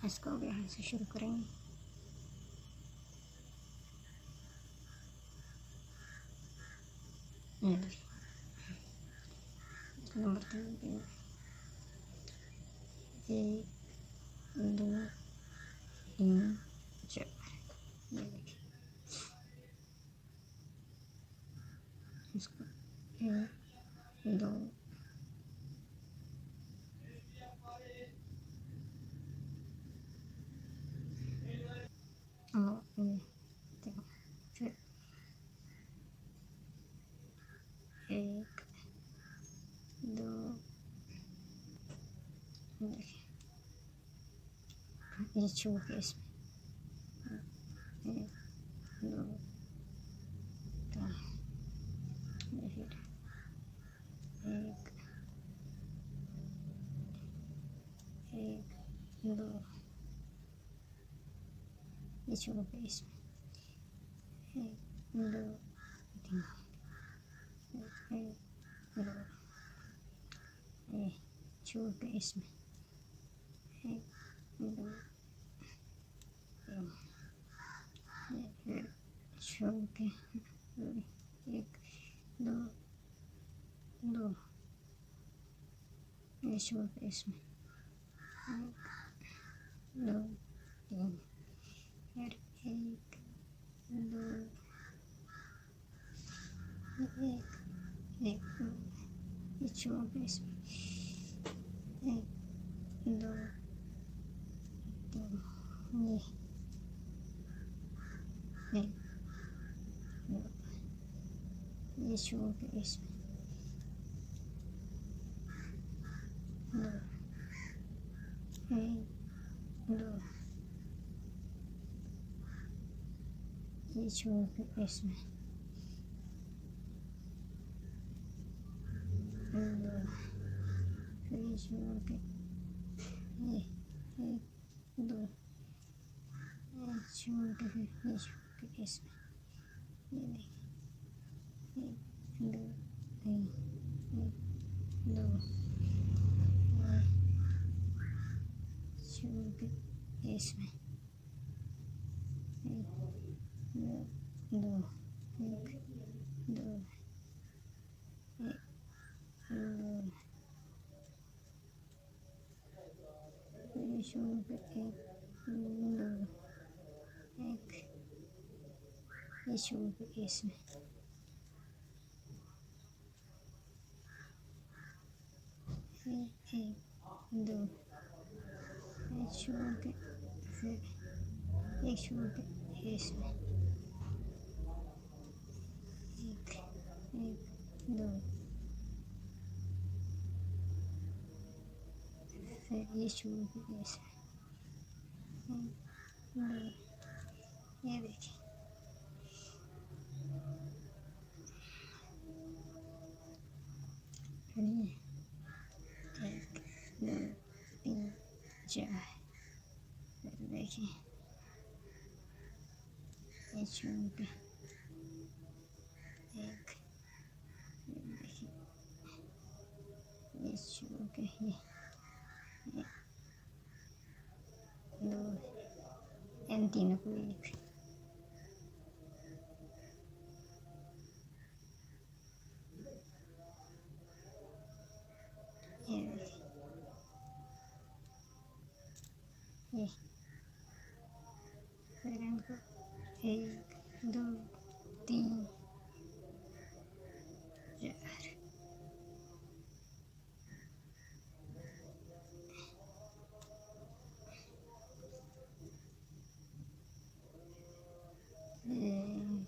इसको अब यहाँ से शुरू करेंगे। नंबर 3 पे 1 2 3 4, ये देखिए इसको 1 2 और फिर 1 2, देखिए ये छू के इसमें 1 2 3, फिर 1 1 2, ये छू के इसमें 1 2 3, 1 2, ये छू के इसमें 1 2 3, फिर छू के 1 2 2, ये छू के इसमें 1 2 3, फिर 1 2 1 1 2, ये छू के इसमें 1 2 3, ये 1 2, ये छू के इसमें 2 1 2, ये छू के इसमें 2, फिर ये छू के ये 1 2, ये छू के फिर ये छू के इसमें ये देखिए 1 2 3 1 2, छू के इसमें 1 2 2 1 2 1 2, ये छू के 1 2 1, ये छू के इसमें 1 2, ये छू के फिर ये छू के इसमें 1 2, फिर ये छू के इसमें 1 2, ये देखिए फिर ये 1 2 3 4, फिर देखिए ये छू के 1, देखिए ये छू के ये 2, इन तीनों को 1, ये देखिए ये फिर इनको 1 2 3 4, 1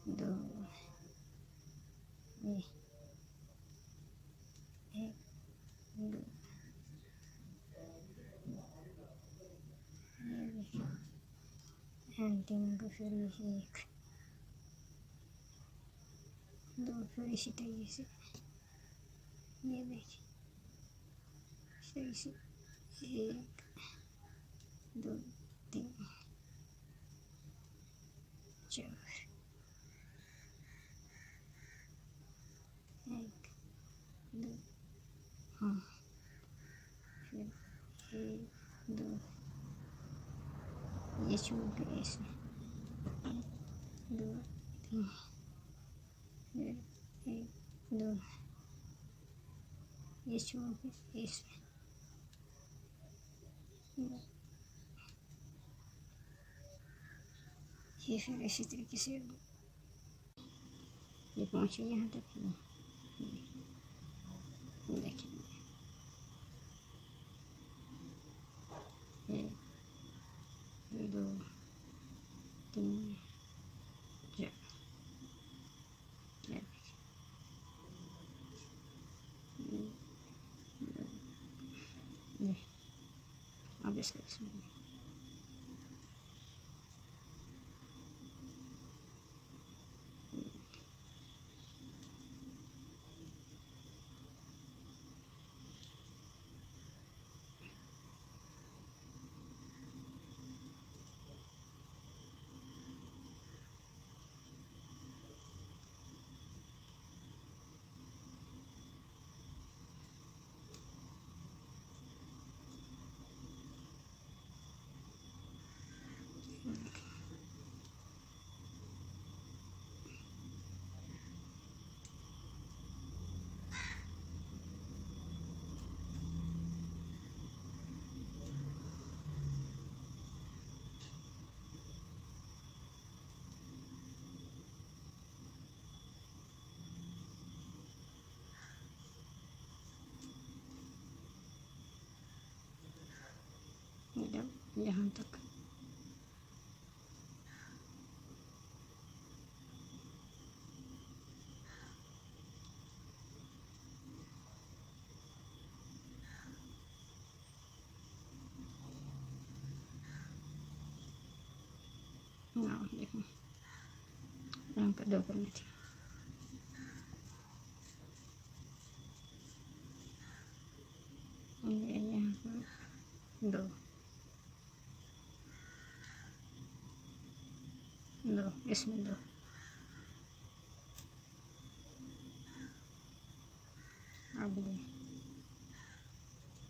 2, ये 1 2, ये देखिए इन तीनों को फिर ये 1 2, फिर इसी तरीके से ये देखिए इस तरीके से 1 2 3 4, 1 2, हाँ फिर 1 2 24, 2, 3, 1, 2, ये 24, ये फिर इसी तरीके से ये पहुँचे यहाँ तक। देखिए 1, 2, 3, 4, अब इसका यहाँ तक। देखो यहाँ पर 2 करनी थी। यहाँ पर 2, इसमें 2, अब 2,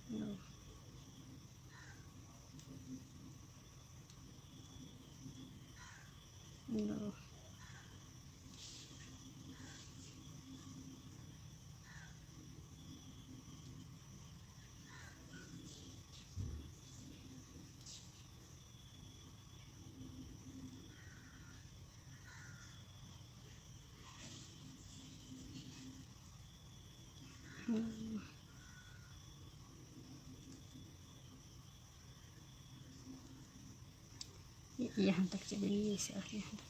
2, यहाँ तक चलेंगे इसे और यहाँ तक।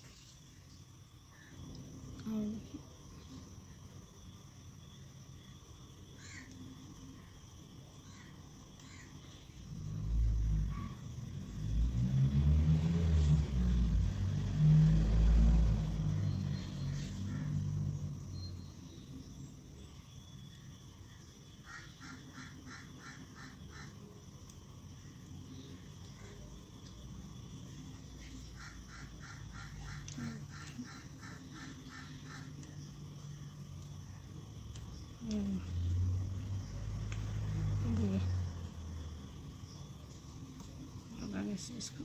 इसको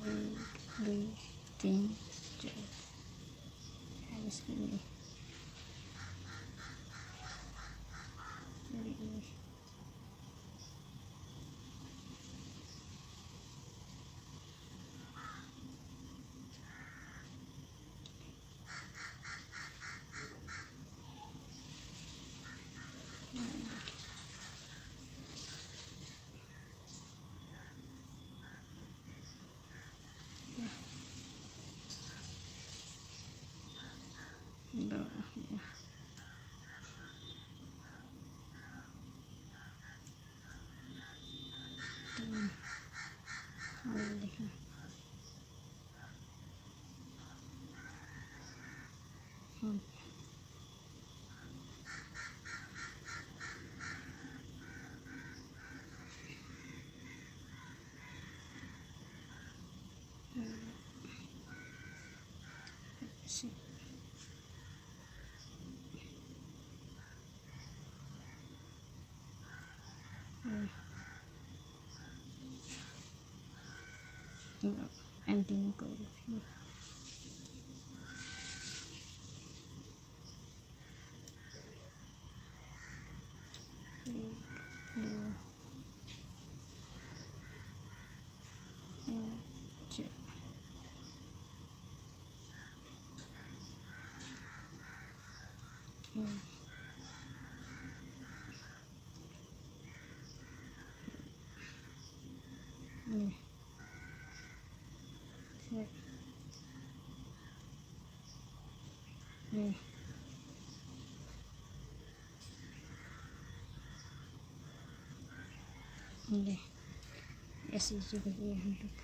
1, 2, 3, 4 इसके लिए एंटी को ऐसी जगह ये हम लोग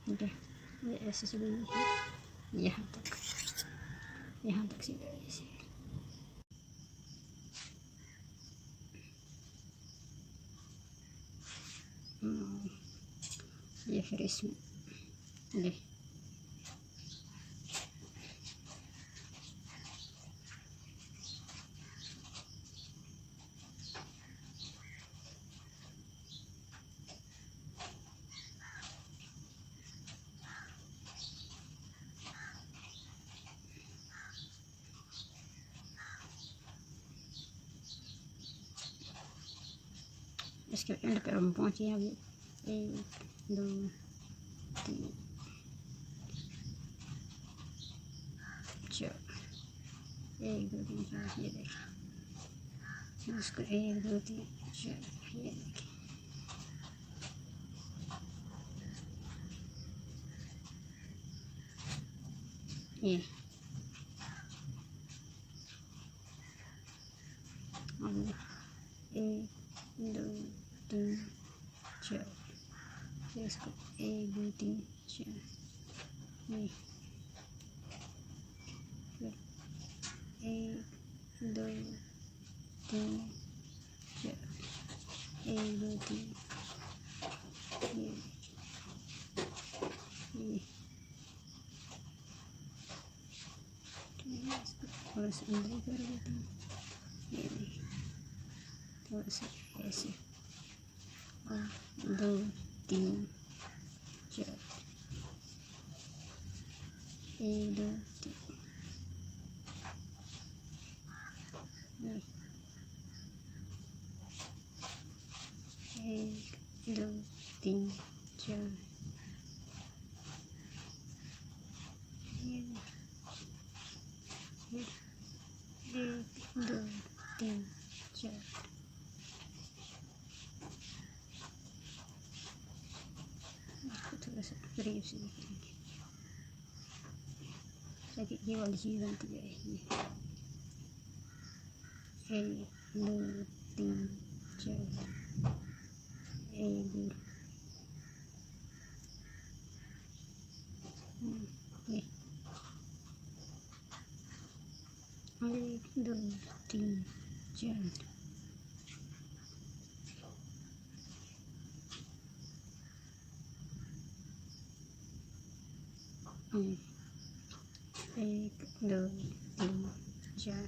ठीक है। ये ऐसे से गई है यहाँ तक से गई ऐसे। ये फिर इसमें ये इसके एंड पर हम पहुँचे अभी। 1 2 3 4 1 2 3 4 ये देखिए उसको 1 2 3 4 ये देखिए ये अब 1 2 3 4 फिर इसको 1 2 3 4 ये फिर 1 2 3 4 1 2 3 ये थोड़ा सा अंदर ही कर देता हूँ। ये देखिए थोड़ा सा ऐसे और 2 3 4 1 2 3 1 2 3 4 ये 1 2 3 4 इसको थोड़ा सा करीब से दिखाएंगे ताकि ये वाली चीज़ बनती जाए। ये 1 2 3 4 1 2 ये 1 2 3 4 1 2 3 4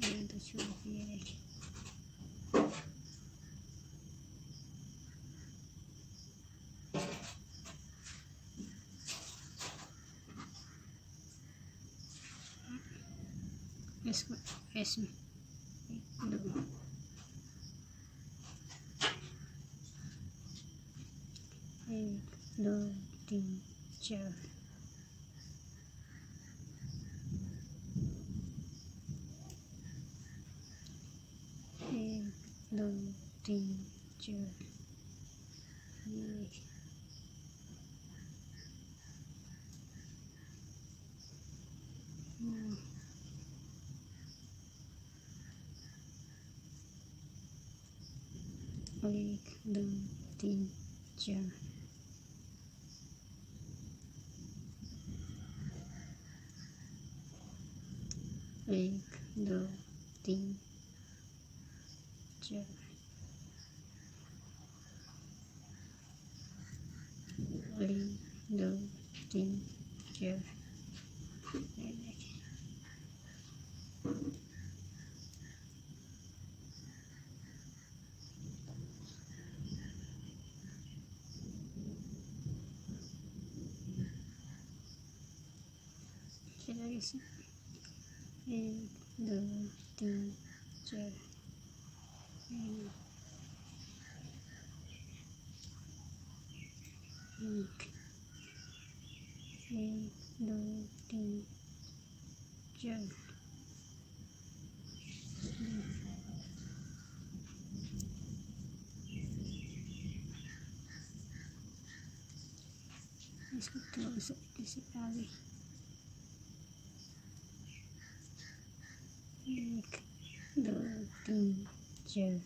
ये तो छोड़ दिए देखिए इसको इसमें 1 2 1 2 3 4 1 2 3 4 ये 1 2 3 4 1 एक दो तीन चार, एक दो तीन चार, ये देखिए। चलो इसे एक दो तीन चार, एक दो तीन चार, इसको थोड़ा सा ऐसे आगे, एक दो तीन चार,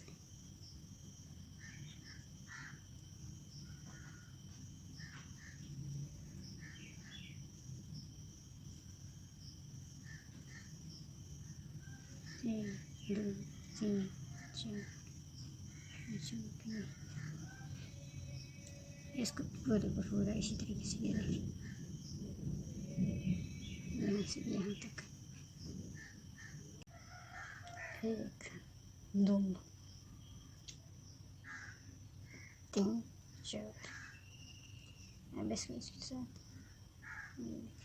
एक दो तीन चार, इसको पूरा इसी तरीके से ये देखिए, यहाँ से यहाँ तक। एक दो तीन चार, अब इसको इसके साथ ये देखिए।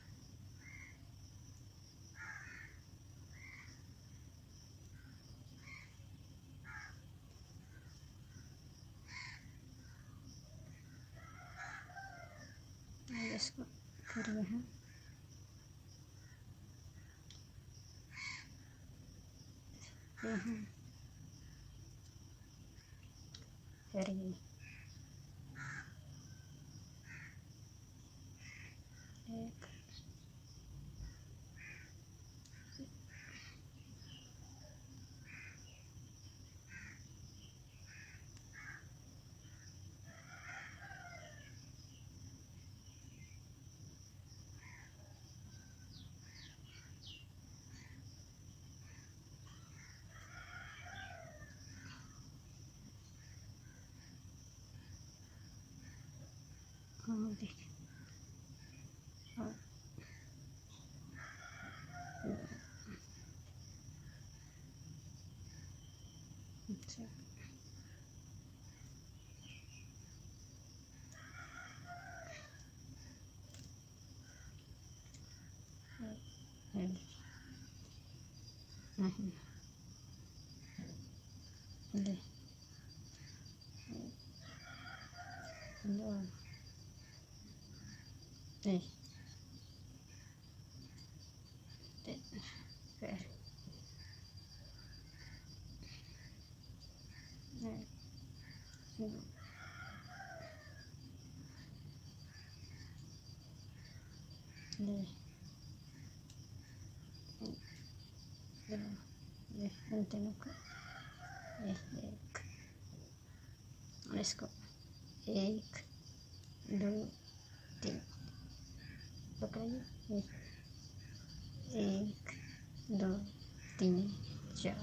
अब इसको फिर यहाँ फिर ये एक और देखिए, और अच्छा ले लो ले फिर ले ये इन तीनों को ये एक, और इसको एक दो तीन पकड़िए, एक दो तीन चार,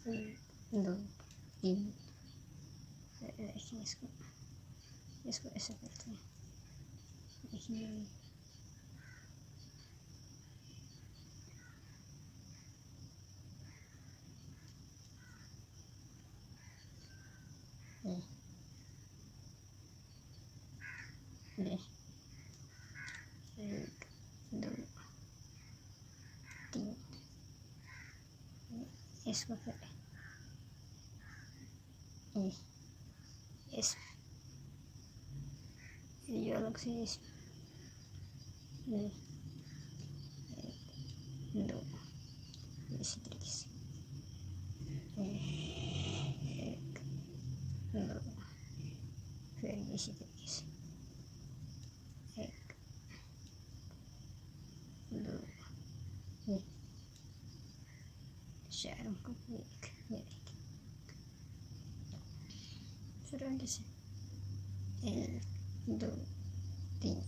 एक दो तीन, देखिए इसको ऐसे करते हैं, देखिए ये एक दो तीन, इसको फिर ये इस ये अलग से इस ये एक दो, इसी तरीके से एक दो, फिर इसी तरीके से एक दो, ये चारों को एक, ये देखिए फिर आगे से 1 2 3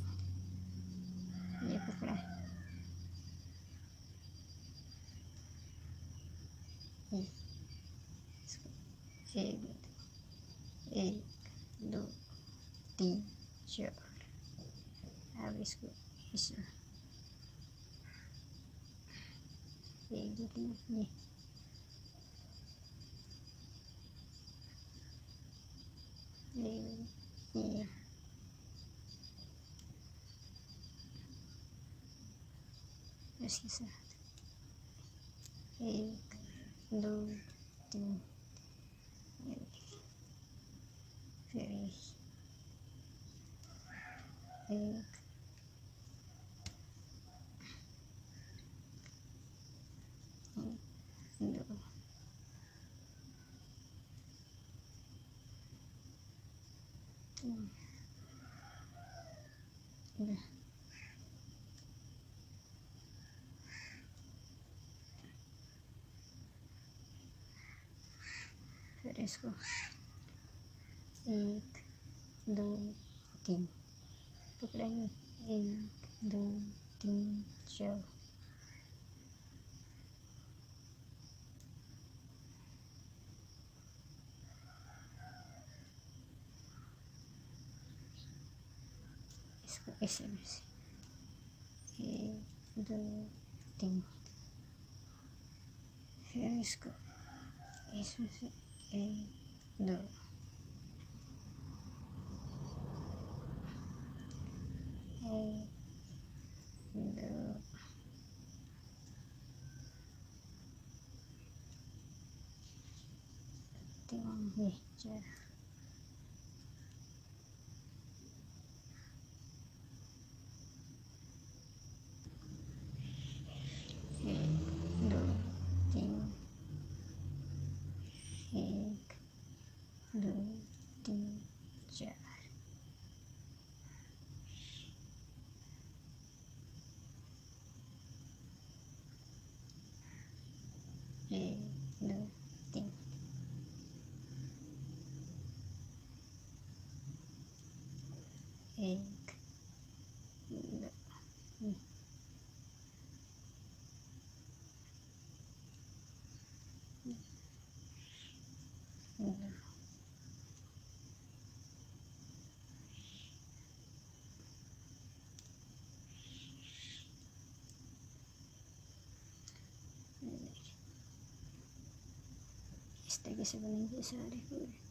ये पकड़ा इसको 1 2 3 4 अब इसको इसमें 1 2 3 ये इसके साथ 1 2 3 फिर 1 2 3 फिर इसको 1 2 3 पकड़ेंगे 1 2 3 4 इसको ऐसे में से 1 2 3 फिर इसको इसमें से 1 2 1 2 3 ये 4 1 2 3 1 2 3 4 1 2 3 1 2 इस तरीके से बनेंगे सारे पूरे।